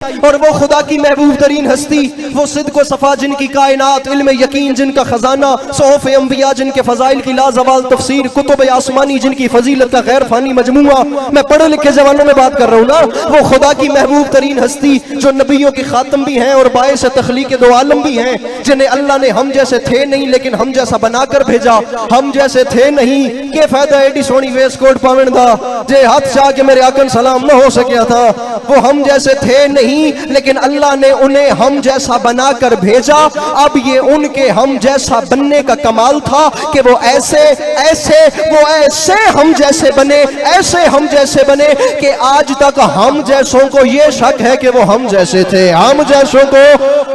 और वो खुदा की महबूब तरीन हस्ती, वो सिद्क व सफ़ा जिनकी कायनात, इल्म यकीन जिनका खजाना, सौफ अंबिया जिनके फ़ज़ाइल की लाजवाल तफसीर, कुतुब आसमानी जिनकी फजीलत का गैर फानी मजमूआ। मैं पढ़े लिखे जवानों में बात कर रहा हूँ ना। वो खुदा की महबूब तरीन हस्ती जो नबियों की खातम भी हैं और बायस तख्लीक दो आलम भी हैं, जिन्हें अल्लाह ने हम जैसे थे नहीं लेकिन हम जैसा बनाकर भेजा। हम जैसे थे नहीं के फायदा एडी सोनी वेस कोट पावन दा जे हाथ चाह के मेरे आकन सलाम न हो सकिया था। वो हम जैसे थे नहीं लेकिन अल्लाह ने उन्हें हम जैसा बनाकर भेजा। अब ये उनके हम जैसा बनने का कमाल था कि वो ऐसे हम जैसे बने, ऐसे हम जैसे बने कि आज तक हम जैसों को ये शक है कि वो हम जैसे थे। हम जैसों को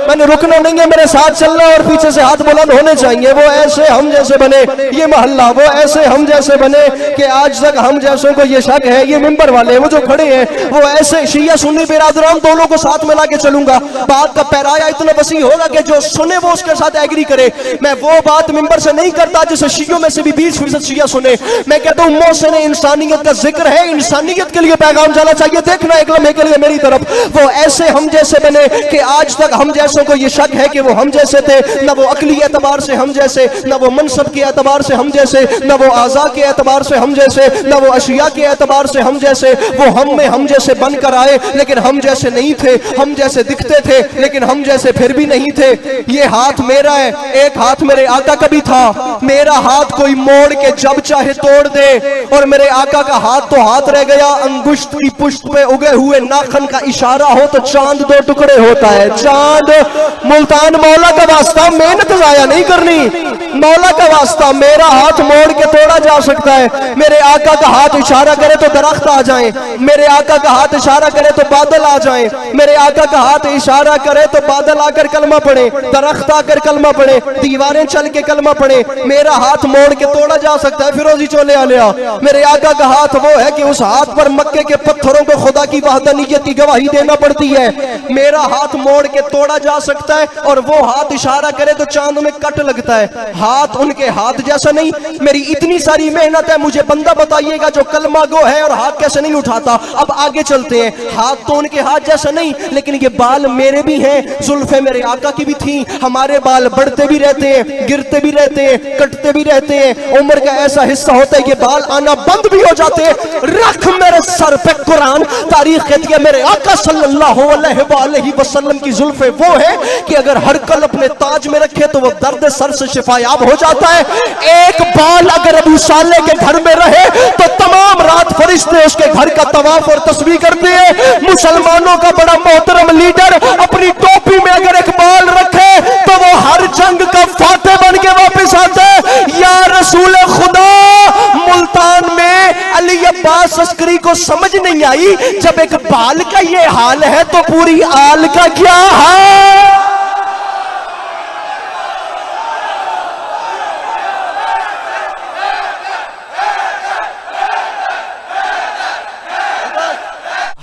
मैंने रुकना नहीं है, मेरे साथ चलना और पीछे से हाथ बुलंद होने चाहिए। वो ऐसे हम जैसे बने, ये मोहल्ला वो ऐसे हम जैसे बने कि आज तक हम जैसों को ये शक है। ये मिंबर वाले वो जो खड़े हैं वो ऐसे, शिया सुन्नी बिरादरान दोनों को साथ में लाके चलूंगा। बात का पैराया इतना वसी होगा कि जो सुने वो उसके साथ एग्री करे। मैं वो बात मिंबर से नहीं करता जिसे शियों में से भी 20% शिया सुने। मैं कहता हूँ मौसम इंसानियत का जिक्र है, इंसानियत के लिए पैगाम जाना चाहिए। देखना एक लम्हे के लिए मेरी तरफ। वो ऐसे हम जैसे बने कि आज तक हम जैसों को ये शक है कि वो हम जैसे थे। न वो अकली एतबार से हम जैसे, न वो मनसब के एतबार से हम जैसे, न वो आज़ा के एतबार से हम जैसे, न वो अशिया के एतबार से हम जैसे। वो हम में हम जैसे बनकर आए लेकिन हम जैसे नहीं थे। हम जैसे दिखते थे लेकिन हम जैसे फिर भी नहीं थे। ये हाथ मेरा है, एक हाथ मेरे आका का भी था। मेरा हाथ कोई मोड़ के जब चाहे तोड़ दे और मेरे आका का हाथ तो हाथ रह गया। अंगुष्ठ की पुष्ट पे उगे हुए नाखन का इशारा हो तो चांद 2 टुकड़े होता है। चांद मुल्तान मौला का वास्ता, मेहनत जाया नहीं करनी, मौला का वास्ता। मेरा हाथ मोड़ के तोड़ा जा सकता है। मेरे आका का हाथ इशारा करे तो दरख्त आ जाए, मेरे आका का हाथ इशारा करे तो बादल आ जाए, मेरे आका का हाथ इशारा करे तो बादल आकर कलमा पढ़े, दरख्त आकर कलमा पढ़े, दीवारें चल के कलमा पढ़े। मेरा हाथ मोड़ के तोड़ा जा सकता है। फिरोजी चोले आलिया, मेरे आका का हाथ वो है कि उस हाथ पर मक्के के पत्थरों को खुदा की वहदानियत की गवाही देना पड़ती है। मेरा हाथ मोड़ के तोड़ा जा सकता है और वो हाथ इशारा करे तो चांद में कट लगता है। हाथ उनके हाथ जैसा नहीं। मेरी इतनी सारी मेहनत है, मुझे बंदा बताइएगा जो कलमा गो है और हाथ कैसे नहीं उठाता। अब आगे चलते हैं। हाथ तो उनके हाथ जैसा नहीं लेकिन ये बाल मेरे भी हैं, जुल्फे मेरे आका की भी थी। हमारे बाल बढ़ते भी रहते हैं, गिरते भी रहते हैं, कटते भी रहते हैं। उम्र का ऐसा हिस्सा होता है कि बाल आना बंद भी हो जाते हैं। रख मेरे सर पे कुरान, तारीख कहती है मेरे आका सल्लल्लाहु अलैहि वसल्लम की जुल्फे वो है कि अगर हर कल अपने ताज में रखे तो वो दर्द सर से शिफायाब हो जाता है। एक बाल अगर अबू साले के घर में रहे तो तमाम रात फरिश्ते उसके घर का तवाफ और तस्बीह करते हैं। मुसलमानों का बड़ा मोहतरम लीडर अपनी टोपी में अगर एक बाल रखे तो वो हर जंग का फाते बन के वापस आता है। या रसूल खुदा, मुल्तान में अली अब्बास अस्करी को समझ नहीं आई जब एक बाल का ये हाल है तो पूरी आल का क्या है।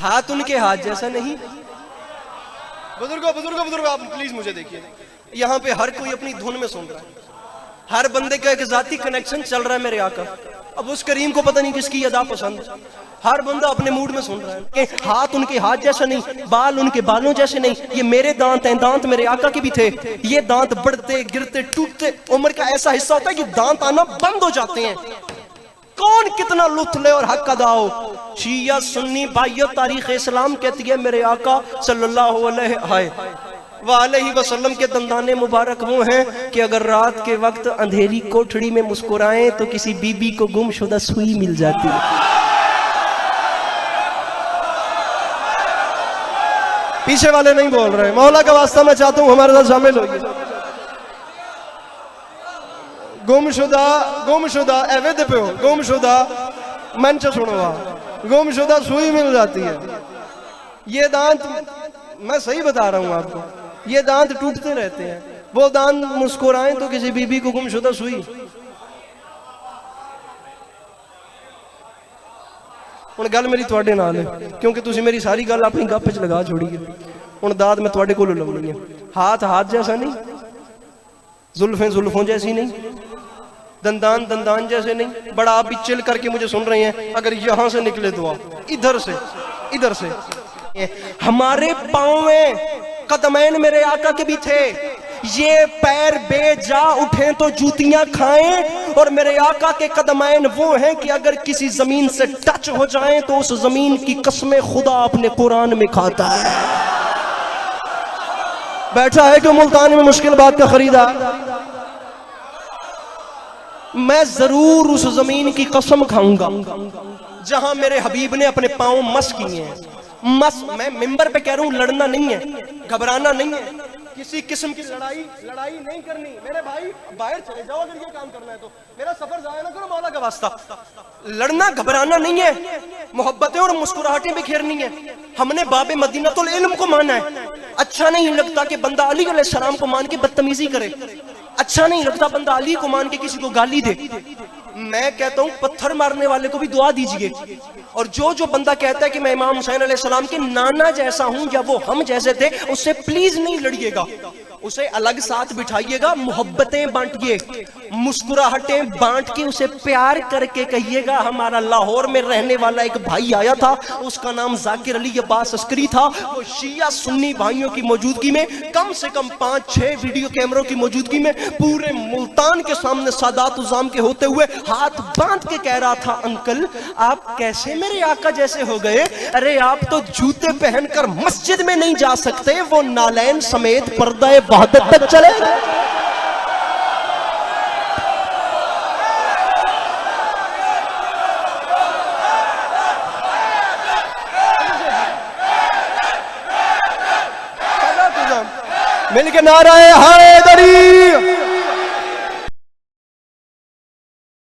हाथ उनके हाथ जैसा नहीं। बुजुर्गो आप प्लीज मुझे देखिए, यहाँ पे हर कोई अपनी धुन में सुन रहा है। हर बंदे का एक जाती कनेक्शन चल रहा है मेरे आका। अब उस करीम को पता नहीं किसकी अदा पसंद। हर बंदा अपने मूड में सुन रहा है कि हाथ उनके हाथ जैसा नहीं, बाल उनके बालों जैसे नहीं। ये मेरे दांत हैं, दांत मेरे आका के भी थे। ये दांत बढ़ते गिरते टूटते, उम्र का ऐसा हिस्सा होता है कि दांत आना बंद हो जाते हैं। कौन कितना लुत्फ ले और हक अदा हो। शिया सुन्नी भाइयों, तारीख इस्लाम कहती है मेरे आका सल्लल्लाहु अलैहि वसल्लम के दंदाने मुबारक वो हैं कि अगर रात के वक्त अंधेरी कोठड़ी में मुस्कुराएं तो किसी बीबी को गुमशुदा सुई मिल जाती है। पीछे वाले नहीं बोल रहे। मौला का वास्ता मैं चाहता हूं हमारे साथ शामिल होइए। गुमशुदा एवद पे हो, गुमशुदा मंच सुनो, गुमशुदा सुई मिल जाती है। ये दांत, मैं सही बता रहा हूं आपको, ये दांत टूटते रहते हैं। वो दांत मुस्कुराएं तो किसी बीबी को गुमशुदा सुई। हुण गल मेरी तुहाडे नाल है क्योंकि तुसी मेरी सारी गल अपनी गप च लगा छोड़ी है। हुण दाद मैं तुहाडे कोलों लवनी है। हाथ हाथ जैसा नहीं, जुल्फें जुल्फों जैसी नहीं, दंदान दंदान जैसे नहीं। बड़ा आप भी चिल करके मुझे सुन रहे हैं। अगर यहां से निकले दुआ, इधर से हमारे पांव में कदमैन मेरे आका के भी थे, ये पैर बेजा उठे तो जूतियां खाएं, और मेरे आका के कदमैन वो हैं कि अगर किसी जमीन से टच हो जाएं तो उस जमीन की कसमें खुदा अपने कुरान में खाता है। बैठा है कि मुल्तान में मुश्किल बात का खरीदार, मैं जरूर उस जमीन की कसम खाऊंगा जहां मेरे हबीब ने अपने पांव मस किए हैं। मस, मैं मिंबर पे कह रहा हूं, लड़ना नहीं है, घबराना नहीं है, किसी किस्म की लड़ाई नहीं करनी। मेरे भाई बाहर चले जाओ अगर ये काम करना है तो, मेरा सफर जाया ना करो मौला का वास्ता। लड़ना घबराना नहीं है, मोहब्बतें और मुस्कुराहटें बिखेरनी है। हमने बाबे मदीनतुल इल्म को माना है। अच्छा नहीं लगता कि बंदा अली अलैहिस्सलाम को मान के बदतमीजी करे, अच्छा नहीं लगता बंदा अली को मान के किसी को गाली दे। मैं कहता हूं पत्थर मारने वाले को भी दुआ दीजिए, और जो बंदा कहता है कि मैं इमाम हुसैन अलैहिस्सलाम के नाना जैसा हूं या वो हम जैसे थे, उससे प्लीज नहीं लड़िएगा, उसे अलग साथ बिठाइएगा, मोहब्बतें बांटिए, मुस्कुराहटें बांट के उसे प्यार करके कहिएगा। हमारा लाहौर में रहने वाला एक भाई आया था, उसका नाम जाकिर अली अब्बास अस्करी था। वो शिया सुन्नी भाइयों की मौजूदगी में, कम से कम 5-6 वीडियो कैमरों की मौजूदगी में, पूरे मुल्तान के सामने सादात उज़ाम के होते हुए हाथ बांध के कह रहा था, अंकल आप कैसे मेरे आका जैसे हो गए? अरे आप तो जूते पहनकर मस्जिद में नहीं जा सकते, वो नालैन समेत पर्दा वहदत तक चले। मिलके नाराए हैदरी।